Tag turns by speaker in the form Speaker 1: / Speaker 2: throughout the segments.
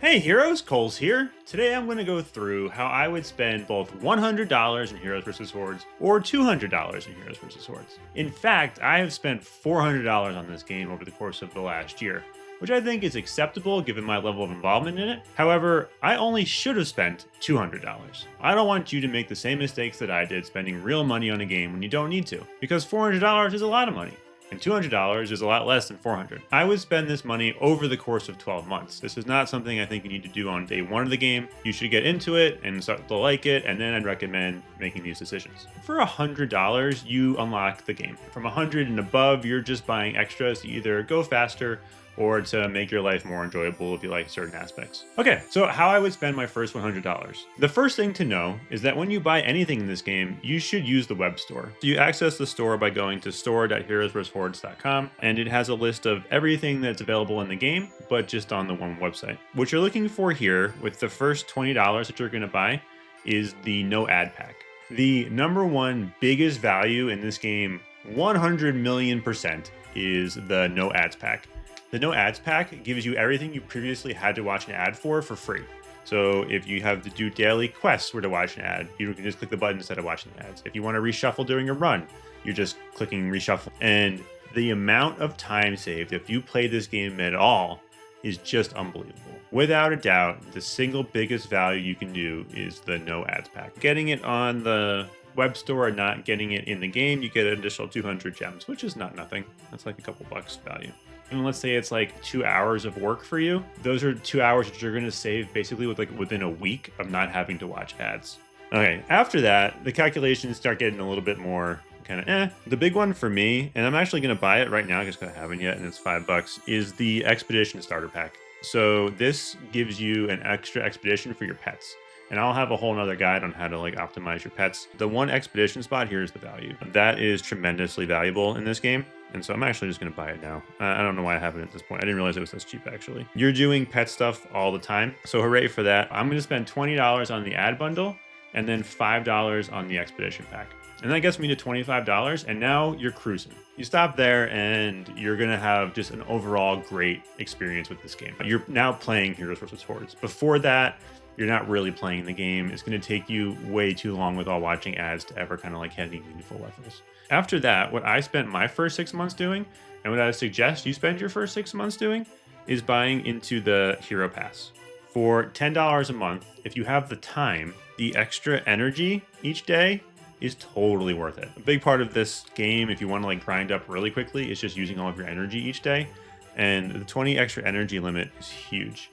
Speaker 1: Hey heroes, Kolz here. Today I'm going to go through how I would spend both $100 in Heroes vs. Hordes or $200 in Heroes vs. Hordes. In fact, I have spent $400 on this game over the course of the last year, which I think is acceptable given my level of involvement in it. However, I only should have spent $200. I don't want you to make the same mistakes that I did spending real money on a game when you don't need to, because $400 is a lot of money. And $200 is a lot less than $400. I would spend this money over the course of 12 months. This is not something I think you need to do on day one of the game. You should get into it and start to like it, and then I'd recommend making these decisions. For $100, you unlock the game. From 100 and above, you're just buying extras to either go faster or to make your life more enjoyable if you like certain aspects. Okay, so how I would spend my first $100. The first thing to know is that when you buy anything in this game, you should use the web store. So you access the store by going to store.heroesvshordes.com, and it has a list of everything that's available in the game, but just on the one website. What you're looking for here with the first $20 that you're gonna buy is the no ad pack. The number one biggest value in this game, 100 million%, is the no ads pack. The no ads pack gives you everything you previously had to watch an ad for free. So if you have to do daily quests where to watch an ad, you can just click the button instead of watching the ads. If you want to reshuffle during a run, you're just clicking reshuffle. And the amount of time saved if you play this game at all is just unbelievable. Without a doubt, the single biggest value you can do is the no ads pack. Getting it on the web store and not getting it in the game, you get an additional 200 gems, which is not nothing. That's like a couple bucks value. And let's say it's like 2 hours of work for you. Those are 2 hours that you're going to save basically within a week of not having to watch ads. Okay, after that, the calculations start getting a little bit more kind of The big one for me, and I'm actually going to buy it right now just because I haven't yet, and it's $5, is the Expedition Starter Pack. So this gives you an extra expedition for your pets. And I'll have a whole nother guide on how to optimize your pets. The one expedition spot here is the value. That is tremendously valuable in this game. And so I'm actually just going to buy it now. I don't know why I haven't at this point. I didn't realize it was this cheap, actually. You're doing pet stuff all the time, so hooray for that. I'm going to spend $20 on the ad bundle and then $5 on the expedition pack. And that gets me to $25, and now you're cruising. You stop there, and you're going to have just an overall great experience with this game. You're now playing Heroes vs. Hordes. Before that, you're not really playing the game. It's going to take you way too long with all watching ads to ever kind of hit any meaningful levels. After that, what I spent my first 6 months doing, and what I suggest you spend your first 6 months doing, is buying into the Hero Pass. For $10 a month, if you have the time, the extra energy each day is totally worth it. A big part of this game, if you want to grind up really quickly, is just using all of your energy each day. And the 20 extra energy limit is huge.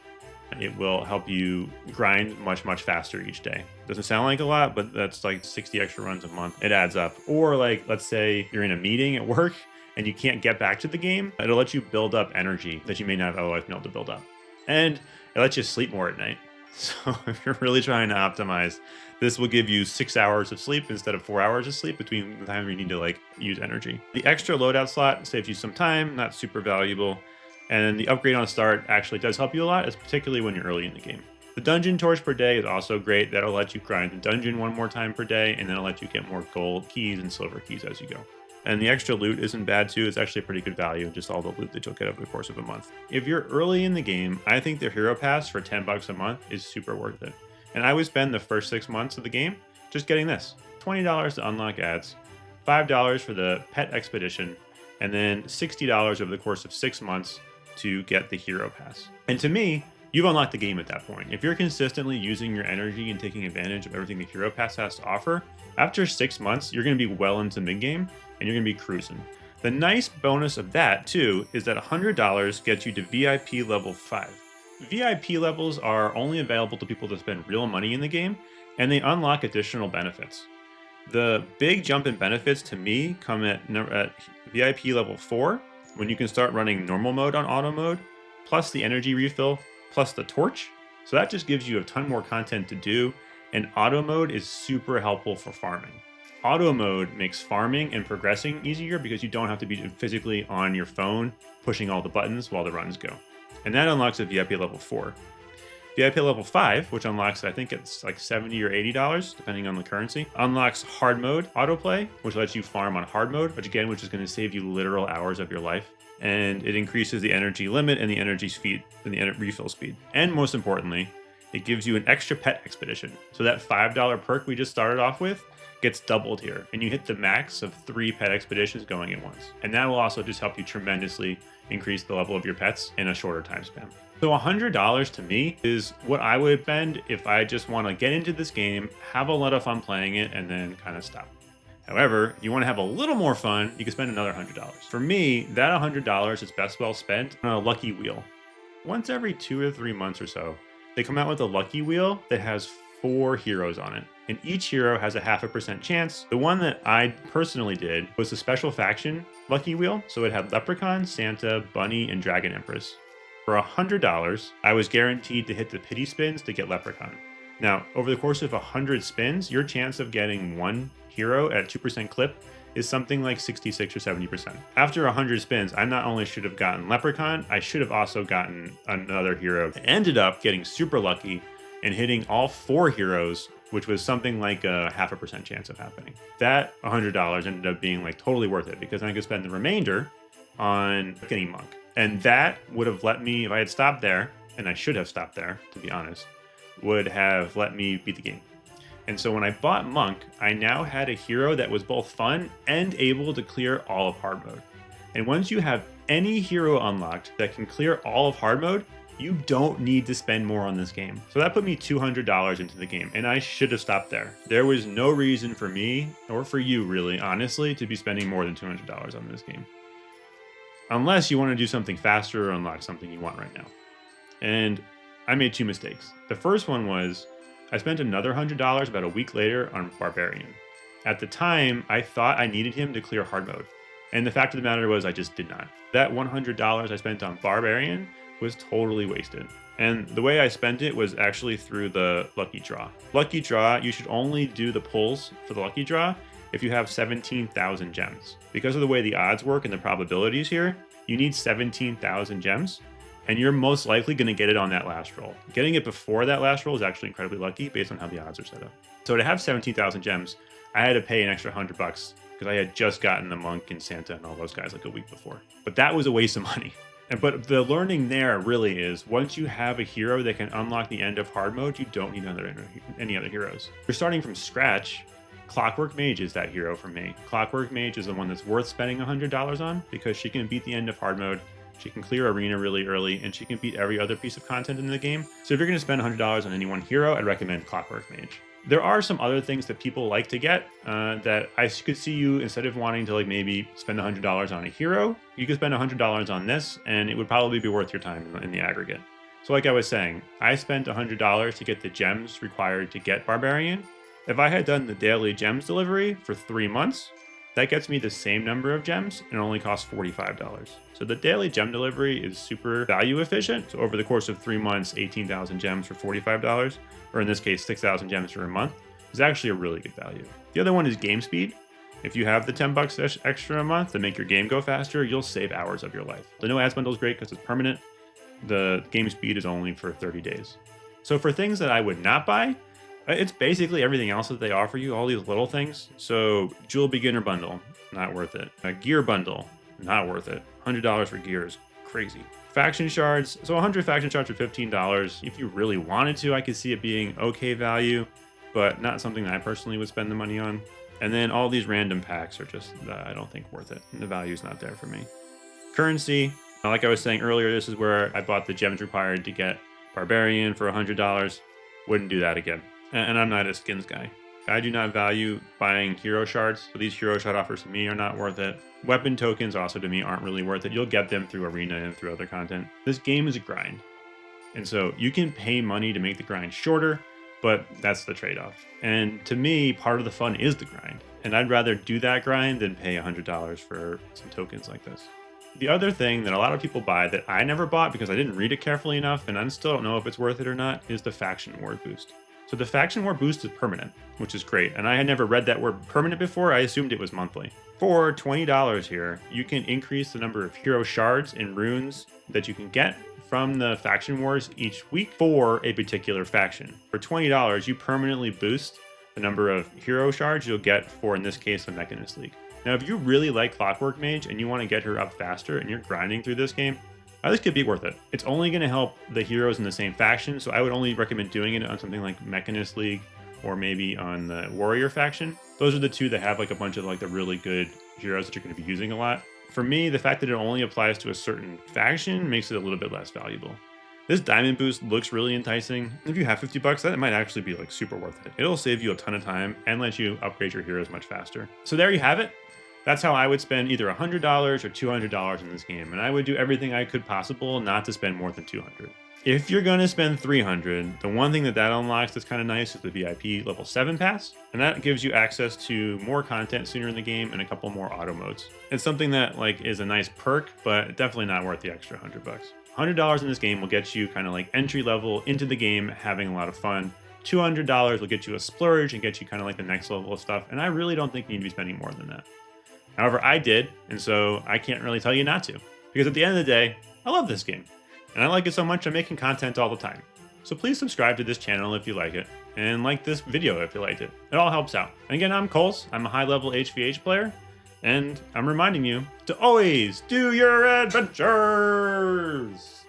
Speaker 1: It will help you grind much faster each day. Doesn't sound like a lot, but that's like 60 extra runs a month. It adds up. Or let's say you're in a meeting at work and you can't get back to the game. It'll let you build up energy that you may not have otherwise been able to build up. And it lets you sleep more at night. So if you're really trying to optimize, this will give you 6 hours of sleep instead of 4 hours of sleep between the time you need to use energy. The extra loadout slot saves you some time, not super valuable. And the upgrade on start actually does help you a lot, particularly when you're early in the game. The dungeon torch per day is also great. That'll let you grind the dungeon one more time per day, and then it'll let you get more gold keys and silver keys as you go. And the extra loot isn't bad too. It's actually pretty good value, just all the loot they took out over the course of a month. If you're early in the game, I think the Hero Pass for $10 a month is super worth it. And I would spend the first 6 months of the game just getting this. $20 to unlock ads, $5 for the pet expedition, and then $60 over the course of 6 months to get the Hero Pass. And to me, you've unlocked the game at that point. If you're consistently using your energy and taking advantage of everything the Hero Pass has to offer, after 6 months, you're going to be well into mid-game and you're going to be cruising. The nice bonus of that, too, is that $100 gets you to VIP level 5. VIP levels are only available to people that spend real money in the game, and they unlock additional benefits. The big jump in benefits to me come at VIP level 4, when you can start running normal mode on auto mode, plus the energy refill, plus the torch. So that just gives you a ton more content to do, and auto mode is super helpful for farming. Auto mode makes farming and progressing easier because you don't have to be physically on your phone pushing all the buttons while the runs go. And that unlocks a VIP level 4. VIP level 5, which unlocks, I think it's like $70 or $80, depending on the currency, unlocks hard mode autoplay, which lets you farm on hard mode, which is going to save you literal hours of your life. and it increases the energy limit and the energy speed and the refill speed. And most importantly, it gives you an extra pet expedition. So that $5 perk we just started off with gets doubled here, and you hit the max of 3 pet expeditions going at once. And that will also just help you tremendously increase the level of your pets in a shorter time span. So $100 to me is what I would spend if I just want to get into this game, have a lot of fun playing it, and then kind of stop. However, if you want to have a little more fun, you can spend another $100. For me, that $100 is best well spent on a lucky wheel. Once every 2 or 3 months or so, they come out with a lucky wheel that has 4 heroes on it, and each hero has a 0.5% chance. The one that I personally did was the special faction lucky wheel, so it had Leprechaun, Santa, Bunny, and Dragon Empress. For $100, I was guaranteed to hit the pity spins to get Leprechaun. Now, over the course of 100 spins, your chance of getting one hero at 2% clip is something like 66 or 70%. After 100 spins, I not only should have gotten Leprechaun, I should have also gotten another hero. I ended up getting super lucky and hitting all 4 heroes, which was something like a 0.5% chance of happening. That $100 ended up being like totally worth it because I could spend the remainder on getting Monk. And that would have let me, if I had stopped there, and I should have stopped there, to be honest, would have let me beat the game. And so when I bought Monk, I now had a hero that was both fun and able to clear all of hard mode. And once you have any hero unlocked that can clear all of hard mode, you don't need to spend more on this game. So that put me $200 into the game, and I should have stopped there. There was no reason for me, or for you really, honestly, to be spending more than $200 on this game. Unless you want to do something faster or unlock something you want right now. And I made 2 mistakes. The first one was I spent another $100 about a week later on Barbarian. At the time, I thought I needed him to clear hard mode. And the fact of the matter was I just did not. That $100 I spent on Barbarian was totally wasted. And the way I spent it was actually through the Lucky Draw. Lucky Draw, you should only do the pulls for the Lucky Draw if you have 17,000 gems. Because of the way the odds work and the probabilities here, you need 17,000 gems, and you're most likely going to get it on that last roll. Getting it before that last roll is actually incredibly lucky based on how the odds are set up. So to have 17,000 gems, I had to pay an extra $100 because I had just gotten the Monk and Santa and all those guys like a week before. But that was a waste of money. But the learning there really is once you have a hero that can unlock the end of hard mode, you don't need any other heroes. If you're starting from scratch, Clockwork Mage is that hero for me. Clockwork Mage is the one that's worth spending $100 on because she can beat the end of hard mode, she can clear arena really early, and she can beat every other piece of content in the game. So if you're going to spend $100 on any one hero, I'd recommend Clockwork Mage. There are some other things that people like to get that I could see you, instead of wanting to like maybe spend $100 on a hero, you could spend $100 on this, and it would probably be worth your time in the aggregate. So like I was saying, I spent $100 to get the gems required to get Barbarian. If I had done the daily gems delivery for 3 months, that gets me the same number of gems and only costs $45. So the daily gem delivery is super value efficient. So over the course of 3 months, 18,000 gems for $45, or in this case, 6,000 gems for a month, is actually a really good value. The other one is game speed. If you have the $10 extra a month to make your game go faster, you'll save hours of your life. The no ads bundle is great because it's permanent. The game speed is only for 30 days. So for things that I would not buy, it's basically everything else that they offer you, all these little things. So Jewel Beginner Bundle, not worth it. A Gear Bundle, not worth it. $100 for gear is crazy. Faction Shards, so 100 Faction Shards for $15. If you really wanted to, I could see it being okay value, but not something that I personally would spend the money on. And then all these random packs are just, I don't think worth it. The value's not there for me. Currency, like I was saying earlier, this is where I bought the gems required to get Barbarian for $100. Wouldn't do that again. And I'm not a skins guy. I do not value buying hero shards, so these hero shard offers to me are not worth it. Weapon tokens also to me aren't really worth it. You'll get them through arena and through other content. This game is a grind. And so you can pay money to make the grind shorter, but that's the trade-off. And to me, part of the fun is the grind. And I'd rather do that grind than pay $100 for some tokens like this. The other thing that a lot of people buy that I never bought because I didn't read it carefully enough, and I still don't know if it's worth it or not, is the Faction War boost. So the Faction War boost is permanent, which is great. And I had never read that word permanent before. I assumed it was monthly. For $20 here, you can increase the number of hero shards and runes that you can get from the Faction Wars each week for a particular faction. For $20, you permanently boost the number of hero shards you'll get for, in this case, the Mechanist League. Now, if you really like Clockwork Mage and you want to get her up faster and you're grinding through this game, this could be worth it. It's only going to help the heroes in the same faction, so I would only recommend doing it on something like Mechanist League or maybe on the Warrior faction. Those are the two that have like a bunch of like the really good heroes that you're going to be using a lot. For me, the fact that it only applies to a certain faction makes it a little bit less valuable. This diamond boost looks really enticing. If you have 50 bucks, that might actually be like super worth it. It'll save you a ton of time and let you upgrade your heroes much faster. So there you have it. That's how I would spend either $100 or $200 in this game, and I would do everything I could possible not to spend more than $200. If you're going to spend $300, the one thing that unlocks that's kind of nice is the VIP level 7 pass, and that gives you access to more content sooner in the game and a couple more auto modes. It's something that like is a nice perk, but definitely not worth the extra $100. $100 in this game will get you kind of like entry level into the game, having a lot of fun. $200 will get you a splurge and get you kind of like the next level of stuff, and I really don't think you need to be spending more than that. However, I did, and so I can't really tell you not to. Because at the end of the day, I love this game. And I like it so much I'm making content all the time. So please subscribe to this channel if you like it, and like this video if you liked it. It all helps out. And again, I'm Kolz. I'm a high-level HVH player, and I'm reminding you to always do your adventures!